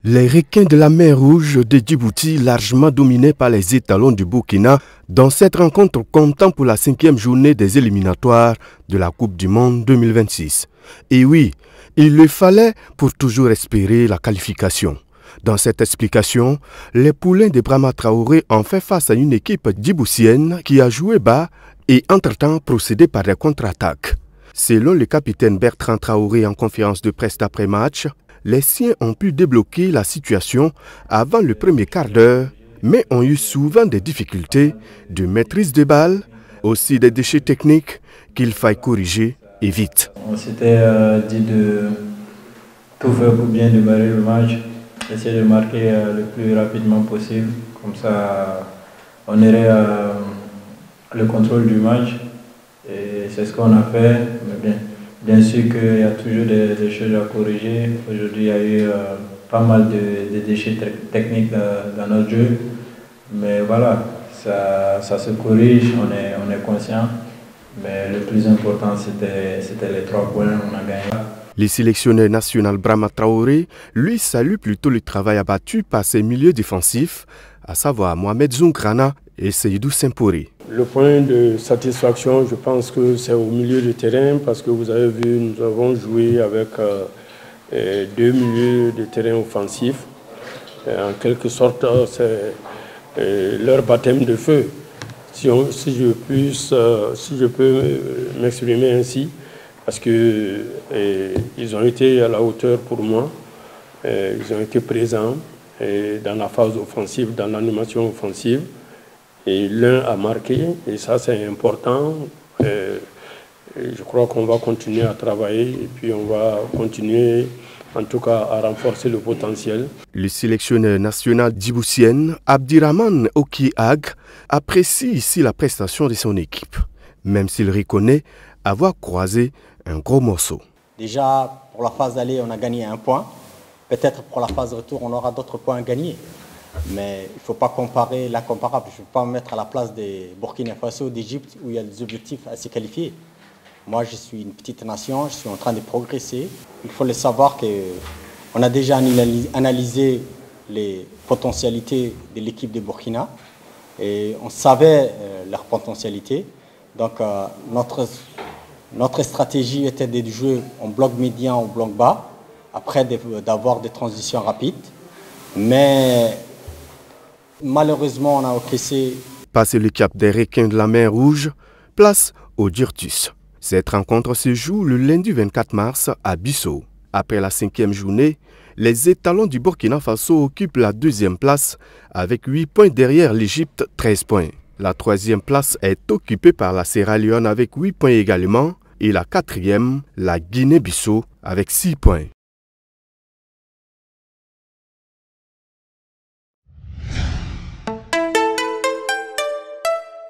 Les requins de la mer Rouge de Djibouti, largement dominés par les étalons du Burkina, dans cette rencontre comptant pour la 5e journée des éliminatoires de la Coupe du Monde 2026. Et oui, il le fallait pour toujours espérer la qualification. Dans cette explication, les poulains de Brahma Traoré ont fait face à une équipe djiboutienne qui a joué bas et entre-temps procédé par des contre-attaques. Selon le capitaine Bertrand Traoré en conférence de presse d'après-match, les siens ont pu débloquer la situation avant le premier quart d'heure, mais ont eu souvent des difficultés de maîtrise de balle, aussi des déchets techniques qu'il faille corriger et vite. On s'était dit de tout faire pour bien démarrer le match, essayer de marquer le plus rapidement possible, comme ça on aurait le contrôle du match et c'est ce qu'on a fait. Mais bien sûr qu'il y a toujours des choses à corriger. Aujourd'hui, il y a eu pas mal de déchets techniques dans notre jeu. Mais voilà, ça se corrige, on est conscient. Mais le plus important, c'était les 3 points, on a gagné. Le sélectionneur national Brahma Traoré, lui, salue plutôt le travail abattu par ses milieux défensifs, à savoir Mohamed Zoungrana et Seydou Sempori. Le point de satisfaction, je pense que c'est au milieu du terrain parce que vous avez vu, nous avons joué avec 2 milieux de terrain offensifs. En quelque sorte, c'est leur baptême de feu, si je peux m'exprimer ainsi, parce qu'ils ont été à la hauteur pour moi, ils ont été présents dans la phase offensive, dans l'animation offensive. Et l'un a marqué, et ça c'est important. Je crois qu'on va continuer à travailler et puis on va continuer en tout cas à renforcer le potentiel. Le sélectionneur national djiboutien Abdirahman Okiag apprécie ici la prestation de son équipe, même s'il reconnaît avoir croisé un gros morceau. Déjà pour la phase d'aller on a gagné 1 point, peut-être pour la phase de retour on aura d'autres points à gagner. Mais il ne faut pas comparer l'incomparable. Je ne veux pas me mettre à la place des Burkina Faso ou d'Égypte où il y a des objectifs à se qualifier. Moi, je suis une petite nation, je suis en train de progresser. Il faut le savoir qu'on a déjà analysé les potentialités de l'équipe de Burkina et on savait leurs potentialités. Donc notre stratégie était de jouer en bloc médian ou bloc bas, après d'avoir des transitions rapides. Mais malheureusement, on a encaissé. Passé le cap des requins de la mer Rouge, place au Dirtus. Cette rencontre se joue le lundi 24 mars à Bissau. Après la 5e journée, les étalons du Burkina Faso occupent la 2e place avec 8 points derrière l'Égypte, 13 points. La 3e place est occupée par la Sierra Leone avec 8 points également et la 4e, la Guinée-Bissau avec 6 points.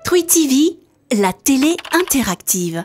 Twi TV, la télé interactive.